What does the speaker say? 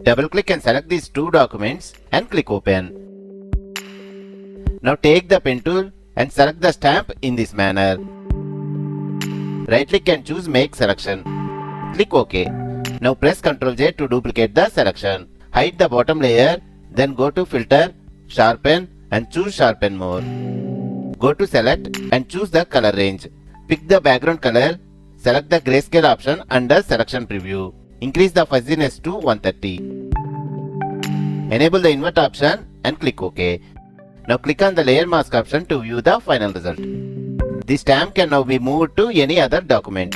Double click and select these two documents and click open. Now take the pen tool and select the stamp in this manner. Right click and choose make selection. Click OK. Now press Ctrl J to duplicate the selection. Hide the bottom layer, then go to filter, sharpen and choose sharpen more. Go to select and choose the color range. Pick the background color, select the grayscale option under selection preview. Increase the fuzziness to 130. Enable the invert option and click OK. Now click on the layer mask option to view the final result. The stamp can now be moved to any other document.